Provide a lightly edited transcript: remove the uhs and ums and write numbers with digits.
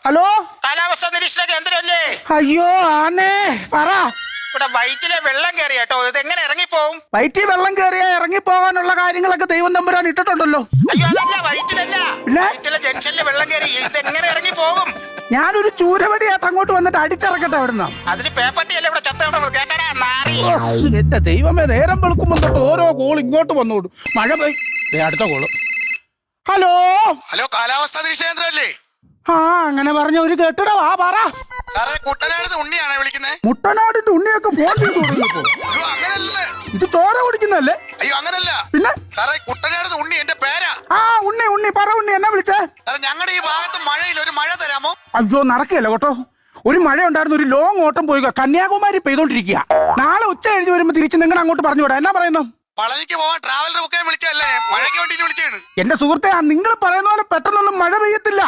Hello, കാലാവസ്ഥ നിരീക്ഷണ കേന്ദ്രമല്ലേ? അയ്യോ ആന്നേ, പറ. ഇവിടെ വയറ്റിലെ വെള്ളം കയറി കേട്ടോ. ഇത് എങ്ങനെ ഇറങ്ങിപ്പോവും? വയറ്റിൽ വെള്ളം കയറിയാ ഇറങ്ങിപ്പോകാനുള്ള കാര്യങ്ങളൊക്കെ ദൈവം തമ്പുരാൻ ഇട്ടിട്ടുണ്ടല്ലോ. അയ്യോ അതല്ല, വയറ്റിലല്ല, പിന്നെ? വയറ്റിലെ ജംഗ്ഷനിൽ വെള്ളം കയറി. ഇത് എങ്ങനെ ഇറങ്ങിപ്പോകും? ഞാനൊരു ചൂരവടിയായിട്ട് അങ്ങോട്ട് വന്നിട്ട് അടിച്ചിറക്കട്ടെ അവിടുന്ന്. അതിന് പേപ്പട്ടിയല്ലേ ഇവിടെ ചത്ത കിടന്നത്? കേട്ടടാ നാറി. എന്റെ ദൈവമേ, നേരം വെളുക്കുമ്പോൾ തൊട്ട് ഓരോ കോൾ ഇങ്ങോട്ട് വന്നോളൂ. മഴ പെയ്യും. അടുത്ത കോള്. ഹലോ ഹലോ, കാലാവസ്ഥാ നിരീക്ഷണ കേന്ദ്രമല്ലേ? ആ, അങ്ങനെ പറഞ്ഞ ഒരു കേട്ടിട. വാ, പറ. സാറേ, കുട്ടനാട് ഉണ്ണിയാണേ വിളിക്കുന്നത്. മുട്ടനാടിന്റെ ഉണ്ണിയൊക്കെ ഫോൺ ചെയ്ത് തുടങ്ങിയപ്പോ. അയ്യോ അങ്ങനല്ലേ, ഇത് ചോര കുടിക്കുന്നല്ലേ? അയ്യോ അങ്ങനല്ല. പിന്നെ സാറേ, കുട്ടനാട് ഉണ്ണി എന്റെ പേരാ. ആ, ഉണ്ണി പറ. ഉണ്ണി എന്നാ വിളിച്ചേ? സാറേ, ഞങ്ങളുടെ ഈ ഭാഗത്ത് മഴയില്ല, ഒരു മഴ തരാമോ? അയ്യോ, നടക്കുകയല്ല കേട്ടോ. ഒരു മഴ ഉണ്ടായിരുന്നു, ഒരു ലോങ് ഓട്ടം പോയി കന്യാകുമാരി പെയ്തോണ്ടിരിക്കുക. നാളെ ഉച്ച കഴിഞ്ഞ് വരുമ്പോ തിരിച്ച് നിങ്ങൾ അങ്ങോട്ട് പറഞ്ഞു വിടാം. എന്നാ പറയുന്നു? പളനിക്ക് പോവാൻ ട്രാവലർ ബുക്ക് ചെയ്യാൻ വിളിച്ചല്ലേ? മഴയ്ക്ക് വേണ്ടിട്ട് വിളിച്ചാണ്. എന്റെ സുഹൃത്തെ, നിങ്ങൾ പറയുന്ന പോലെ പെട്ടെന്നൊന്നും മഴ പെയ്യത്തില്ല.